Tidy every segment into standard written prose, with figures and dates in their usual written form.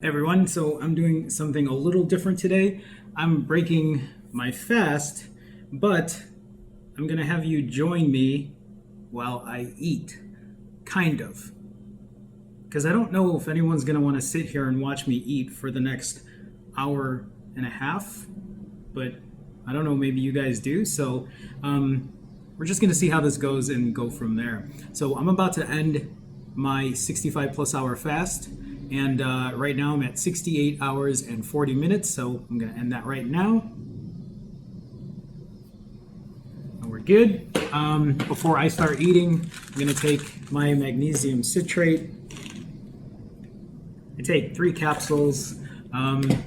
Everyone, so I'm doing something a little different today. I'm breaking my fast, but I'm gonna have you join me while I eat, kind of. Because I don't know if anyone's gonna want to sit here and watch me eat for the next hour and a half, but I don't know, maybe you guys do. So we're just gonna see how this goes and go from there. So I'm about to end my 65 plus hour fast. And right now I'm at 68 hours and 40 minutes, so I'm going to end that right now. And we're good. Before I start eating, I'm going to take my magnesium citrate. I take 3 capsules. And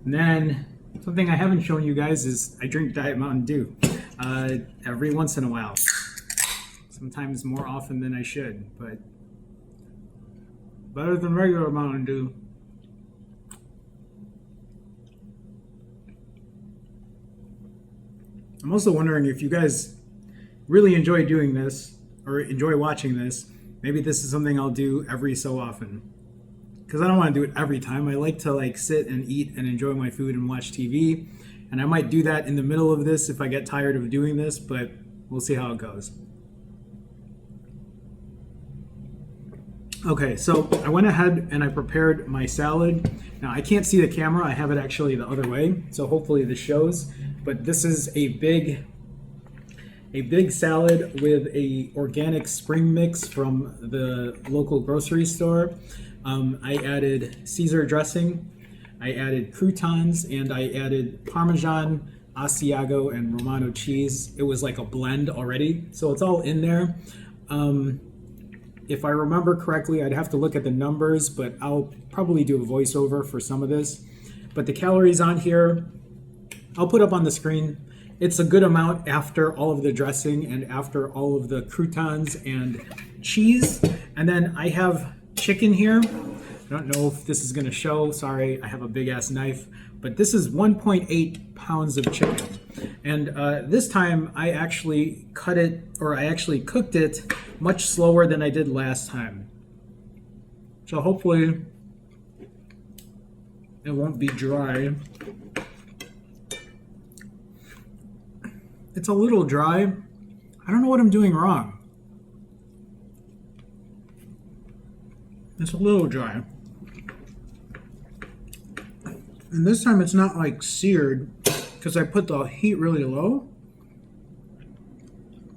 then something I haven't shown you guys is I drink Diet Mountain Dew every once in a while. Sometimes more often than I should, but better than regular Mountain Dew. I'm also wondering if you guys really enjoy doing this or enjoy watching this. Maybe this is something I'll do every so often. Because I don't want to do it every time. I like to sit and eat and enjoy my food and watch TV. And I might do that in the middle of this if I get tired of doing this, but we'll see how it goes. Okay, so I went ahead and I prepared my salad. Now I can't see the camera, I have it actually the other way, so hopefully this shows. But this is a big salad with a organic spring mix from the local grocery store. I added Caesar dressing, I added croutons, and I added Parmesan, Asiago, and Romano cheese. It was like a blend already, so it's all in there. If I remember correctly, I'd have to look at the numbers, but I'll probably do a voiceover for some of this. But the calories on here, I'll put up on the screen. It's a good amount after all of the dressing and after all of the croutons and cheese. And then I have chicken here. I don't know if this is gonna show. Sorry, I have a big ass knife. But this is 1.8 pounds of chicken. And this time I actually cooked it much slower than I did last time. So hopefully it won't be dry. It's a little dry. I don't know what I'm doing wrong. It's a little dry. And this time it's not like seared because I put the heat really low.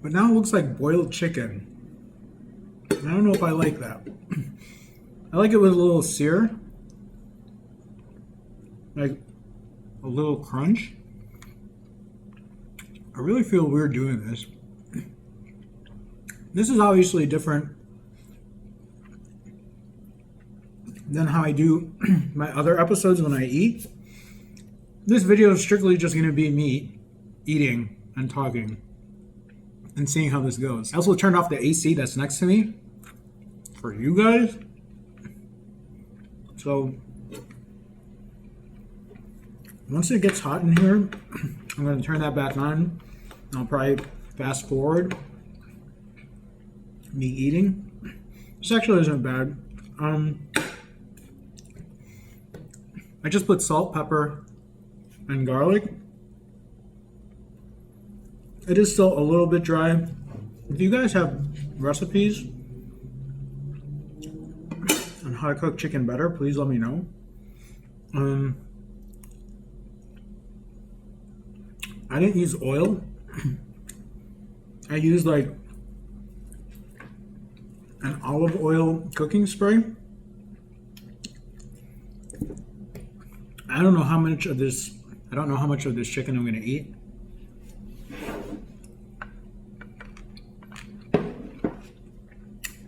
But now it looks like boiled chicken. I don't know if I like that. I like it with a little sear. Like a little crunch. I really feel weird doing this. This is obviously different than how I do my other episodes when I eat. This video is strictly just going to be me eating and talking and seeing how this goes. I also turned off the AC that's next to me for you guys. So once it gets hot in here, I'm going to turn that back on. I'll probably fast forward me eating. This actually isn't bad. I just put salt, pepper, and garlic. It is still a little bit dry. If you guys have recipes on how to cook chicken better, please let me know. I didn't use oil. I used like an olive oil cooking spray. I don't know how much of this chicken I'm going to eat.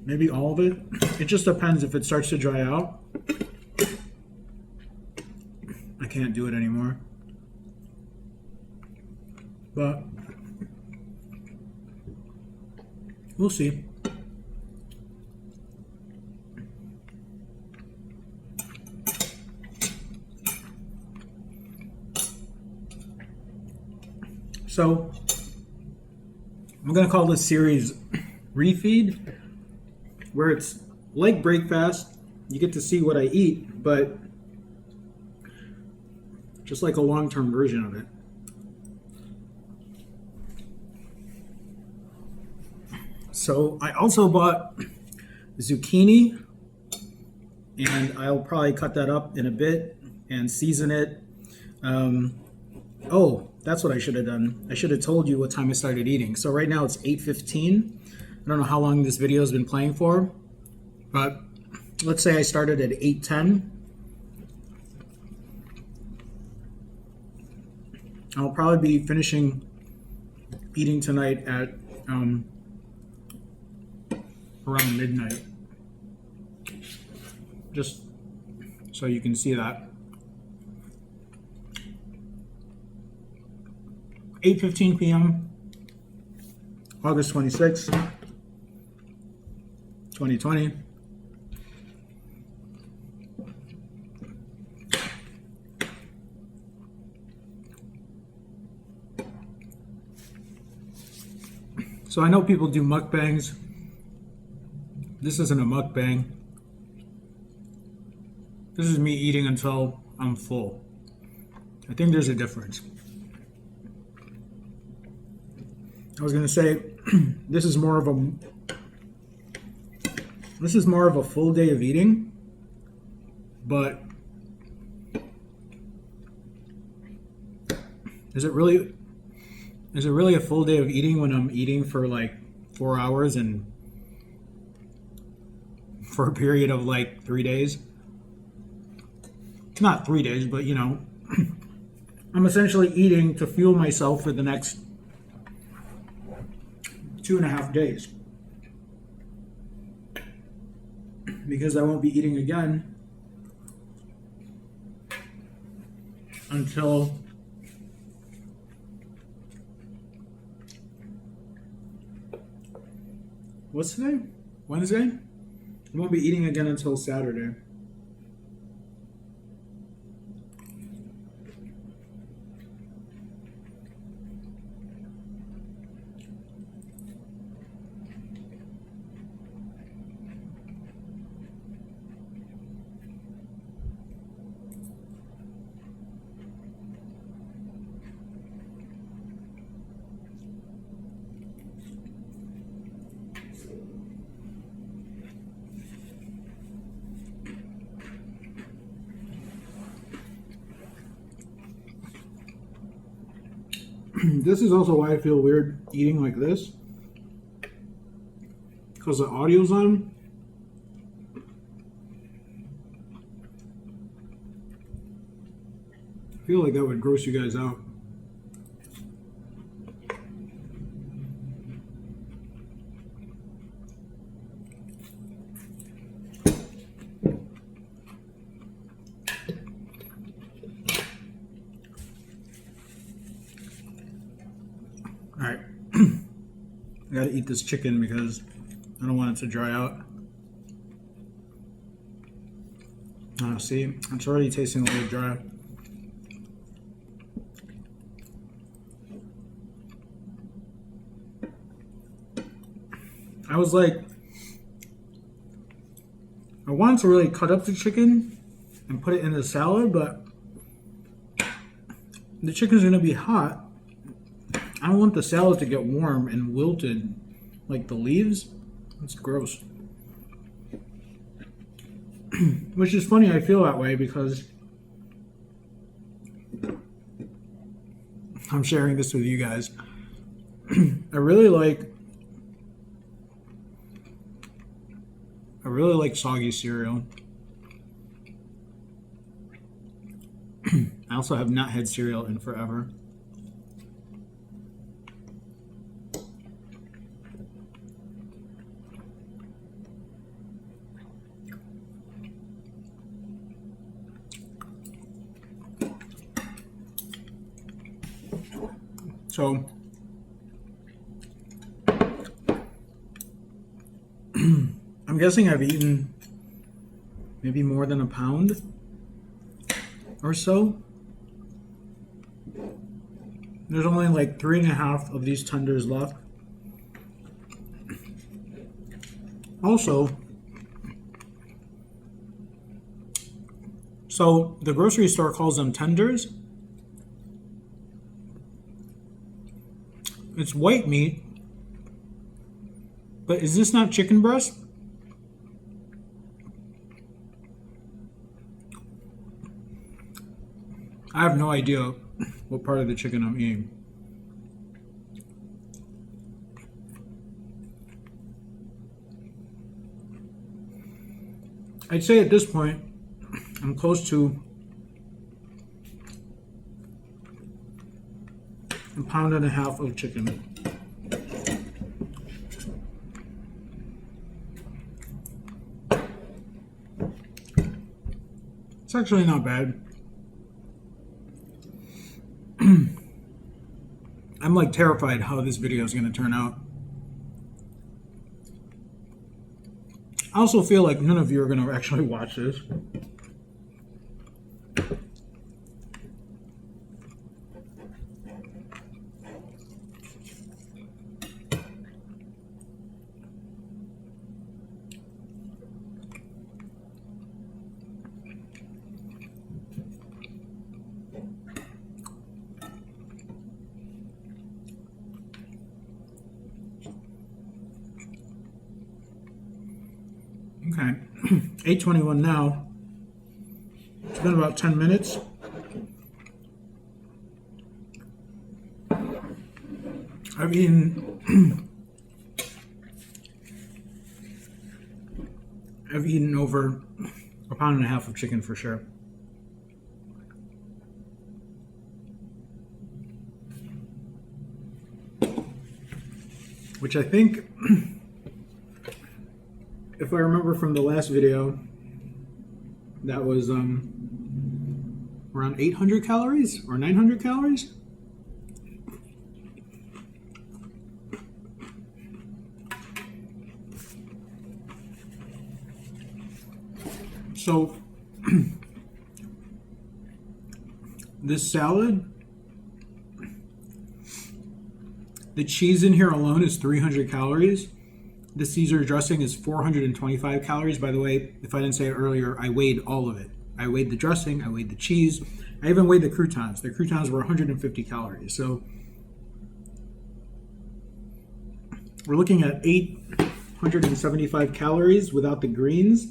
Maybe all of it. It just depends. If it starts to dry out, I can't do it anymore. But we'll see. So I'm going to call this series Refeed, where it's like breakfast. You get to see what I eat, but just like a long-term version of it. So I also bought zucchini, and I'll probably cut that up in a bit and season it. Oh, that's what I should have done. I should have told you what time I started eating. So right now it's 8:15. I don't know how long this video has been playing for, but let's say I started at 8:10. I'll probably be finishing eating tonight at around midnight. Just so you can see that. 8:15 p.m. August 26th, 2020. So I know people do mukbangs. This isn't a mukbang. This is me eating until I'm full. I think there's a difference. I was gonna say this is more of a full day of eating, but is it really a full day of eating when I'm eating for like 4 hours and for a period of like 3 days? Not 3 days, but you know, I'm essentially eating to fuel myself for the next 2.5 days, because I won't be eating again until what's today? Wednesday? I won't be eating again until Saturday. This is also why I feel weird eating like this, because the audio's on. I feel like that would gross you guys out. Alright, I gotta eat this chicken because I don't want it to dry out. See, it's already tasting a little dry. I was like, I wanted to really cut up the chicken and put it in the salad, but the chicken's gonna be hot. I don't want the salad to get warm and wilted like the leaves. That's gross. Which is funny, I feel that way because I'm sharing this with you guys. I really like soggy cereal. I also have not had cereal in forever. So I'm guessing I've eaten maybe more than a pound or so. There's only like 3.5 of these tenders left. Also, So the grocery store calls them tenders. It's white meat, but is this not chicken breast? I have no idea what part of the chicken I'm eating. I'd say at this point, I'm close to a pound and a half of chicken. It's actually not bad. I'm like terrified how this video is going to turn out. I also feel like none of you are going to actually watch this. Okay, 8:21 now. It's been about 10 minutes. I've eaten over a pound and a half of chicken for sure. Which I think, if I remember from the last video, that was around 800 calories or 900 calories. So this salad, the cheese in here alone is 300 calories. The Caesar dressing is 425 calories. By the way, if I didn't say it earlier, I weighed all of it. I weighed the dressing, I weighed the cheese, I even weighed the croutons. The croutons were 150 calories. So we're looking at 875 calories without the greens.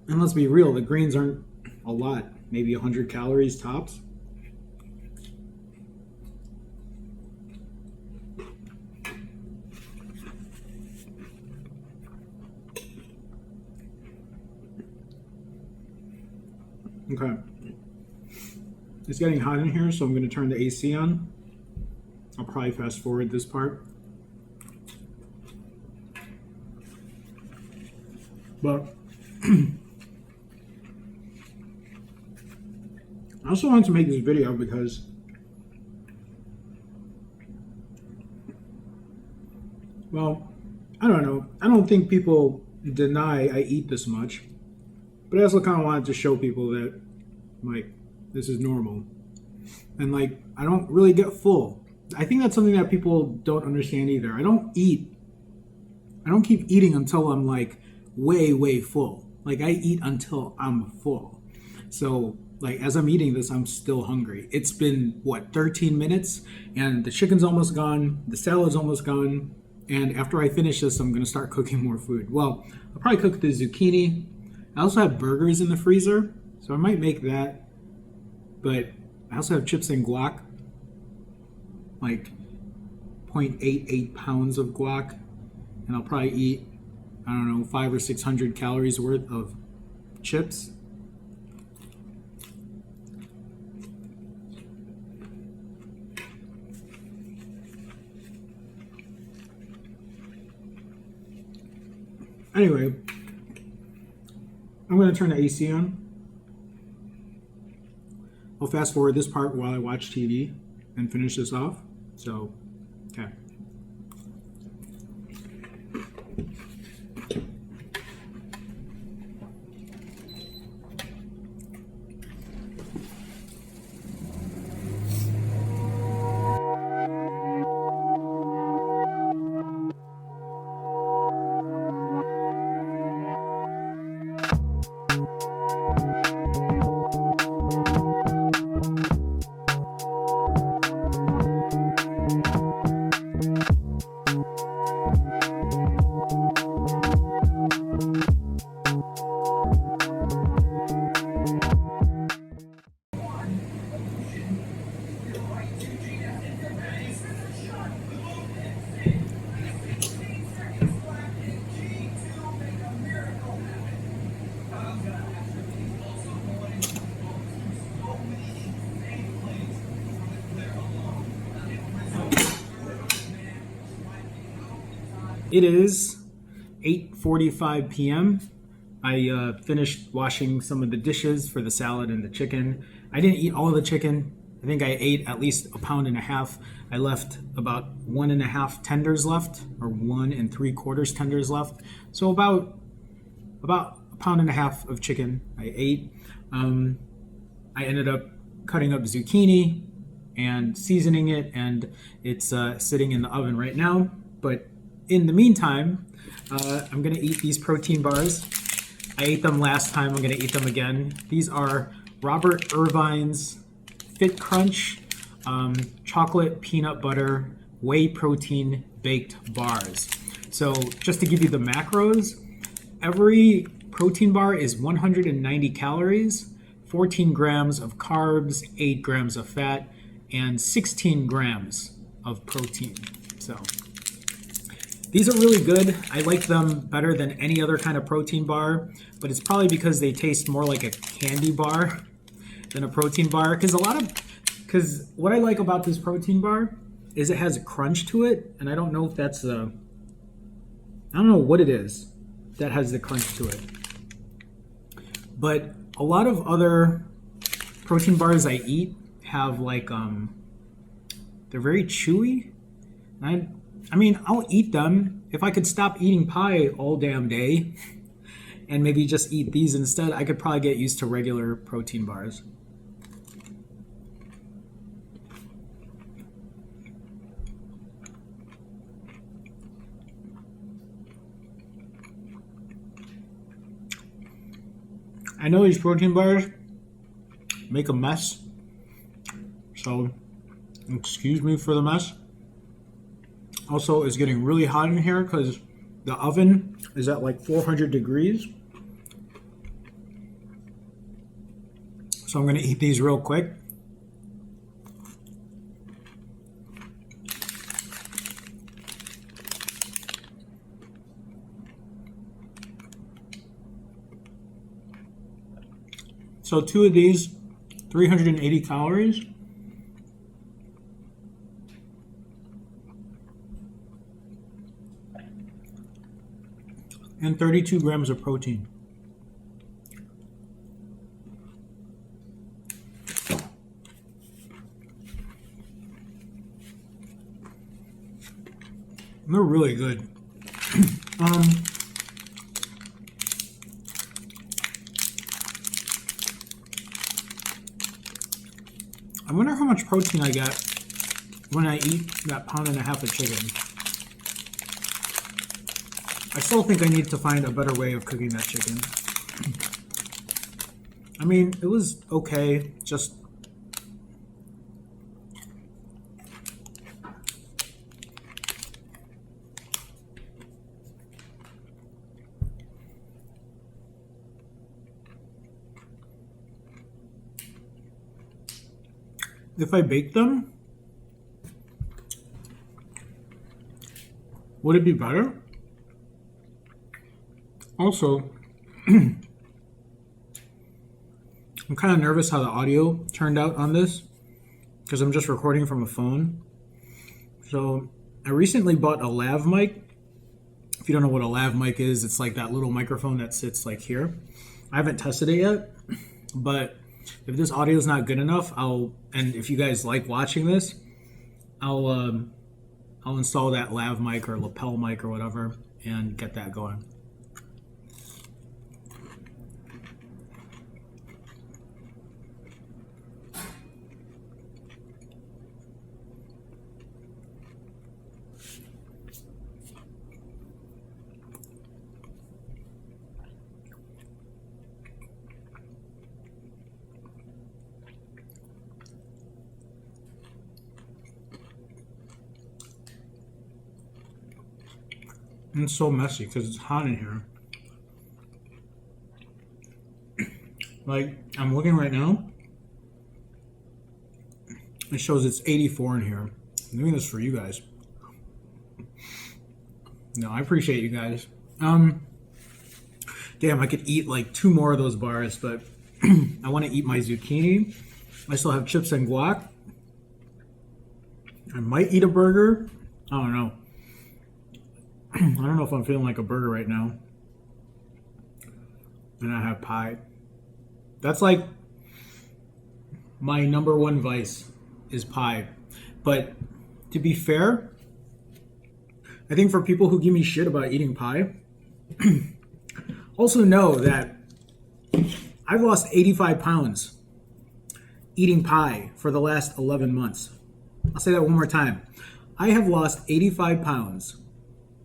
And let's be real, the greens aren't a lot, maybe 100 calories tops. Okay. It's getting hot in here, so I'm going to turn the AC on. I'll probably fast forward this part. But I also wanted to make this video because well, I don't know. I don't think people deny I eat this much. But I also kind of wanted to show people that, like, this is normal. And, like, I don't really get full. I think that's something that people don't understand either. I don't keep eating until I'm, like, way, way full. Like, I eat until I'm full. So, like, as I'm eating this, I'm still hungry. It's been, 13 minutes? And the chicken's almost gone. The salad's almost gone. And after I finish this, I'm going to start cooking more food. Well, I'll probably cook the zucchini. I also have burgers in the freezer, so I might make that. But I also have chips and guac, like 0.88 pounds of guac. And I'll probably eat, I don't know, 500 or 600 calories worth of chips. Anyway, I'm going to turn the AC on. I'll fast forward this part while I watch TV and finish this off. So, okay. It is 8:45 p.m. I finished washing some of the dishes for the salad and the chicken. I didn't eat all of the chicken. I think I ate at least a pound and a half. I left about 1.5 tenders left, or 1 3/4 tenders left. So about a pound and a half of chicken I ate. I ended up cutting up zucchini and seasoning it, and it's sitting in the oven right now. But in the meantime, I'm gonna eat these protein bars. I ate them last time, I'm gonna eat them again. These are Robert Irvine's Fit Crunch chocolate peanut butter whey protein baked bars. So just to give you the macros, every protein bar is 190 calories, 14 grams of carbs, 8 grams of fat, and 16 grams of protein. So these are really good. I like them better than any other kind of protein bar, but it's probably because they taste more like a candy bar than a protein bar. Because what I like about this protein bar is it has a crunch to it, and I don't know if that's I don't know what it is that has the crunch to it. But a lot of other protein bars I eat have like they're very chewy. I mean, I'll eat them. If I could stop eating pie all damn day and maybe just eat these instead, I could probably get used to regular protein bars. I know these protein bars make a mess, so excuse me for the mess. Also, it's getting really hot in here because the oven is at like 400 degrees. So I'm going to eat these real quick. So 2 of these, 380 calories. And 32 grams of protein. They're really good. I wonder how much protein I get when I eat that pound and a half of chicken. I still think I need to find a better way of cooking that chicken. I mean, it was okay, just if I bake them, would it be better? Also, I'm kind of nervous how the audio turned out on this because I'm just recording from a phone. So I recently bought a lav mic. If you don't know what a lav mic is, it's like that little microphone that sits like here. I haven't tested it yet, but if this audio is not good enough, and if you guys like watching this, I'll install that lav mic or lapel mic or whatever and get that going. And it's so messy because it's hot in here. Like, I'm looking right now. It shows it's 84 in here. I'm doing this for you guys. No, I appreciate you guys. Damn, I could eat like 2 more of those bars, but I want to eat my zucchini. I still have chips and guac. I might eat a burger. I don't know. I don't know if I'm feeling like a burger right now. And I have pie. That's like my number one vice is pie. But to be fair, I think for people who give me shit about eating pie, also know that I've lost 85 pounds eating pie for the last 11 months. I'll say that one more time. I have lost 85 pounds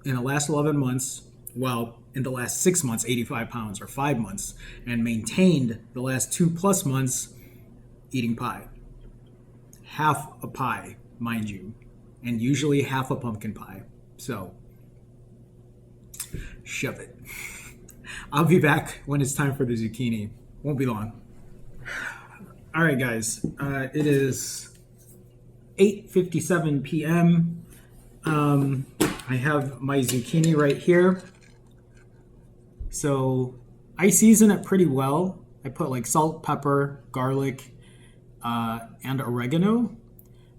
in the last 11 months. Well, in the last 6 months, 85 pounds or 5 months, and maintained the last 2+ months eating pie. Half a pie, mind you, and usually half a pumpkin pie. So, shove it. I'll be back when it's time for the zucchini. Won't be long. All right, guys. It is 8:57 p.m. I have my zucchini right here. So I season it pretty well. I put like salt, pepper, garlic, and oregano.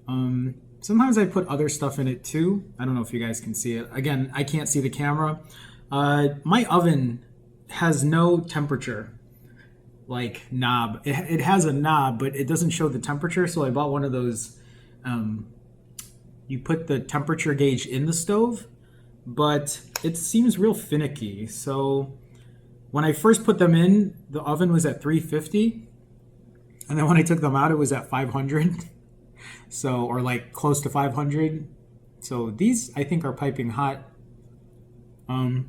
Sometimes I put other stuff in it too. I don't know if you guys can see it. Again, I can't see the camera. My oven has no temperature, like knob. It has a knob, but it doesn't show the temperature. So I bought one of those. You put the temperature gauge in the stove, but it seems real finicky. So when I first put them in, the oven was at 350. And then when I took them out, it was at 500. So, or like close to 500. So these, I think, are piping hot. They're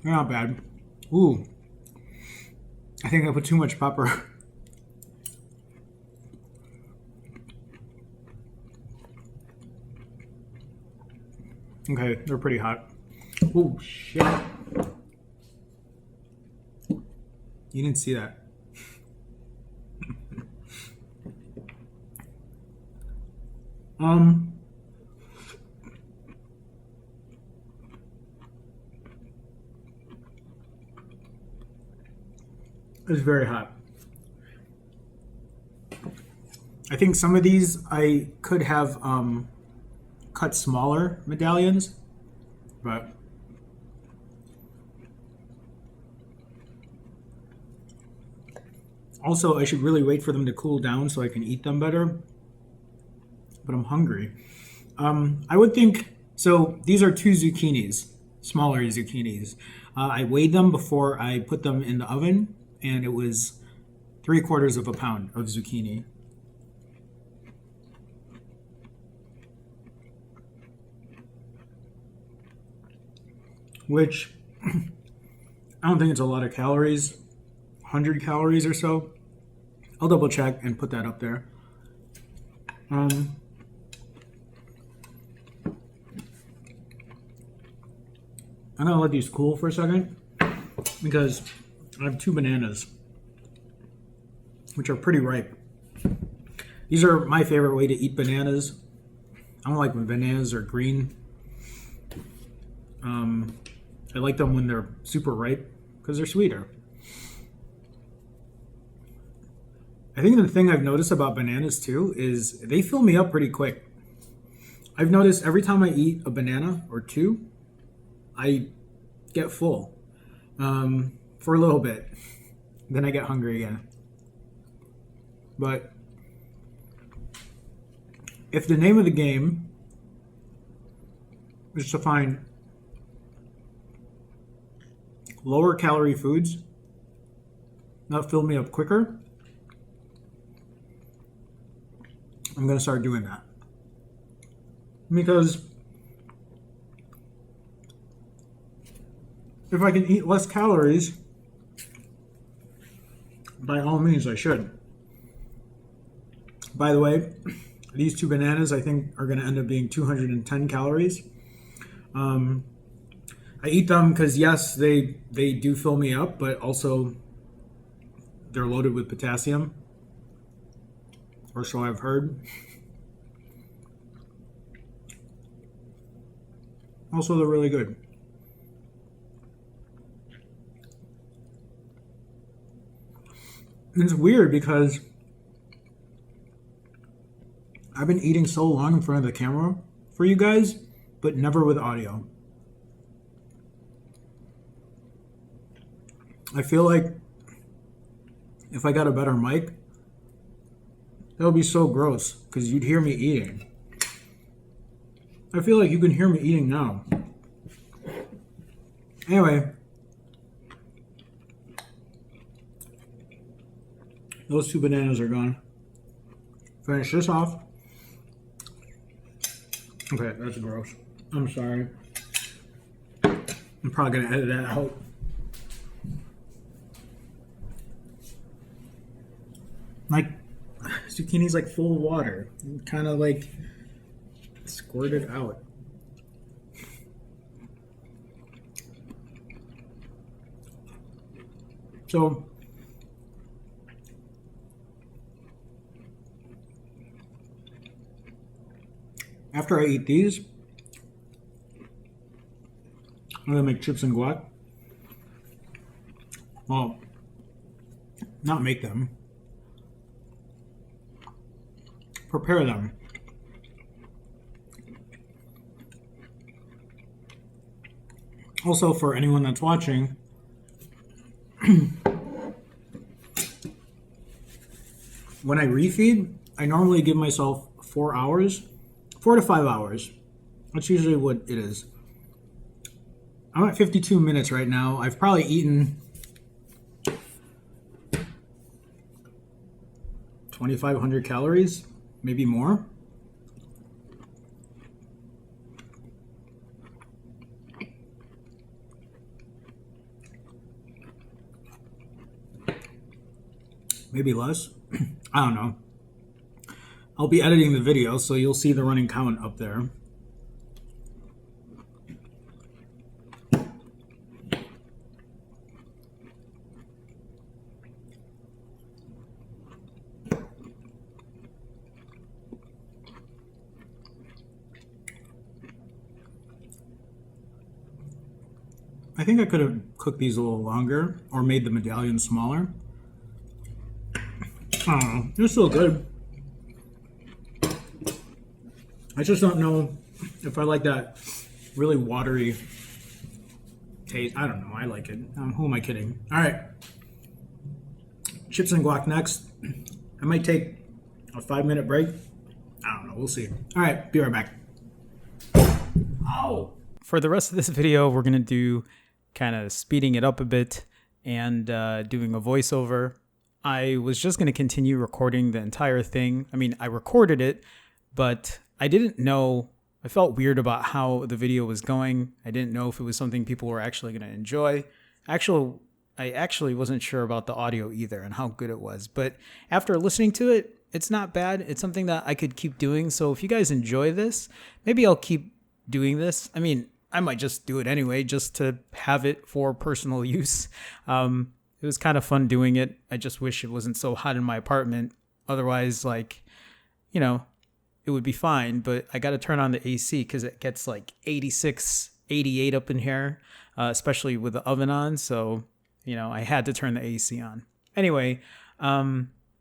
not bad. Ooh. I think I put too much pepper. Okay, they're pretty hot. Oh, shit. You didn't see that. It's very hot. I think some of these I could have cut smaller medallions, but also I should really wait for them to cool down so I can eat them better. But I'm hungry. I would think, so these are 2 zucchinis, smaller zucchinis. I weighed them before I put them in the oven, and it was 3/4 of a pound of zucchini. Which, I don't think it's a lot of calories, 100 calories or so. I'll double check and put that up there. I'm gonna let these cool for a second because I have 2 bananas, which are pretty ripe. These are my favorite way to eat bananas. I don't like when bananas are green. I like them when they're super ripe because they're sweeter. I think the thing I've noticed about bananas too is they fill me up pretty quick. I've noticed every time I eat a banana or 2, I get full for a little bit. Then I get hungry again. But if the name of the game is to find lower calorie foods that fill me up quicker, I'm going to start doing that. Because if I can eat less calories, by all means I should. By the way, these 2 bananas I think are going to end up being 210 calories. I eat them because yes, they do fill me up, but also they're loaded with potassium, or so I've heard. Also, they're really good. And it's weird because I I've been eating so long in front of the camera for you guys, but never with audio. I feel like if I got a better mic, that would be so gross because you'd hear me eating. I feel like you can hear me eating now. Anyway, those 2 bananas are gone. Finish this off. Okay, that's gross. I'm sorry. I'm probably gonna edit that out. Like, zucchini's like full of water. Kind of like squirted out. So, after I eat these, I'm gonna make chips and guac. Well, not make them. Prepare them. Also, for anyone that's watching, when I refeed, I normally give myself 4 hours, 4 to 5 hours. That's usually what it is. I'm at 52 minutes right now. I've probably eaten 2,500 calories, maybe more. Maybe less. I don't know. I'll be editing the video, so you'll see the running count up there. I think I could have cooked these a little longer or made the medallion smaller. I don't know. They're still good. I just don't know if I like that really watery taste. I don't know. I like it. Who am I kidding? All right. Chips and guac next. I might take a 5-minute break. I don't know. We'll see. All right. Be right back. Ow. For the rest of this video, we're going to do kind of speeding it up a bit and doing a voiceover. I was just going to continue recording the entire thing. I mean, I recorded it, but I didn't know. I felt weird about how the video was going. I didn't know if it was something people were actually going to enjoy. I actually wasn't sure about the audio either and how good it was. But after listening to it, it's not bad. It's something that I could keep doing. So if you guys enjoy this, maybe I'll keep doing this. I mean, I might just do it anyway, just to have it for personal use. It was kind of fun doing it. I just wish it wasn't so hot in my apartment. Otherwise, like, you know, it would be fine. But I got to turn on the AC because it gets like 86, 88 up in here, especially with the oven on. So, you know, I had to turn the AC on. Anyway,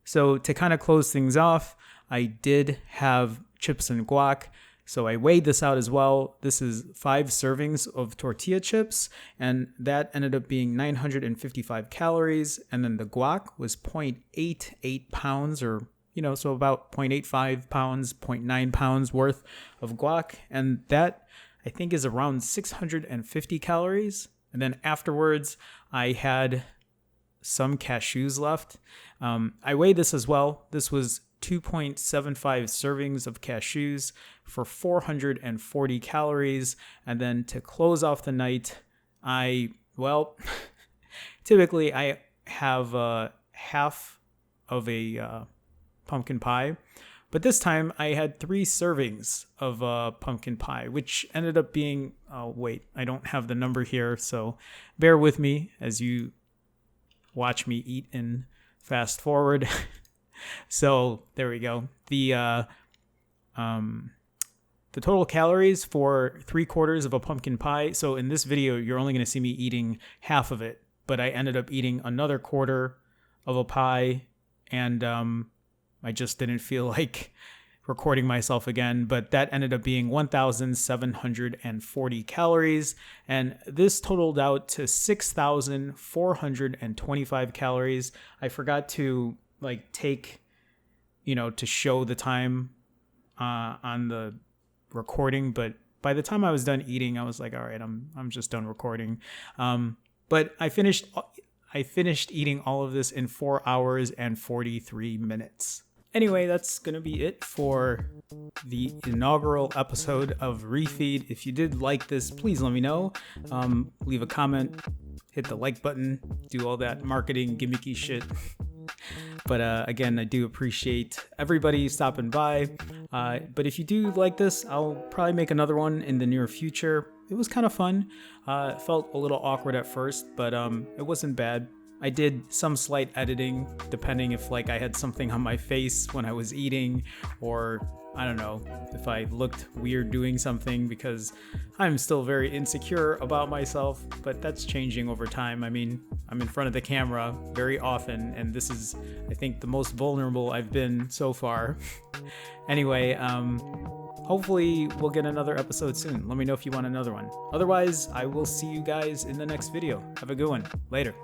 so to kind of close things off, I did have chips and guac. So I weighed this out as well. This is 5 servings of tortilla chips, and that ended up being 955 calories. And then the guac was 0.88 pounds, or, you know, so about 0.85 pounds, 0.9 pounds worth of guac. And that, I think, is around 650 calories. And then afterwards, I had some cashews left. I weighed this as well. This was 2.75 servings of cashews for 440 calories. And then to close off the night, typically I have half of a pumpkin pie. But this time I had 3 servings of pumpkin pie, which ended up being, I don't have the number here, so bear with me as you watch me eat and fast forward. So there we go. The total calories for 3/4 of a pumpkin pie. So in this video, you're only going to see me eating half of it, but I ended up eating another 1/4 of a pie, and I just didn't feel like recording myself again, but that ended up being 1,740 calories, and this totaled out to 6,425 calories. I forgot to take, to show the time on the recording, but by the time I was done eating, I was like, all right, I'm just done recording. But I finished eating all of this in 4 hours and 43 minutes. Anyway, that's going to be it for the inaugural episode of Refeed. If you did like this, please let me know. Leave a comment, hit the like button, do all that marketing gimmicky shit. But again, I do appreciate everybody stopping by. But if you do like this, I'll probably make another one in the near future. It was kind of fun. It felt a little awkward at first, but it wasn't bad. I did some slight editing, depending if I had something on my face when I was eating, or I don't know, if I looked weird doing something, because I'm still very insecure about myself, but that's changing over time. I mean, I'm in front of the camera very often, and this is, I think, the most vulnerable I've been so far. Anyway, hopefully we'll get another episode soon. Let me know if you want another one. Otherwise, I will see you guys in the next video. Have a good one. Later.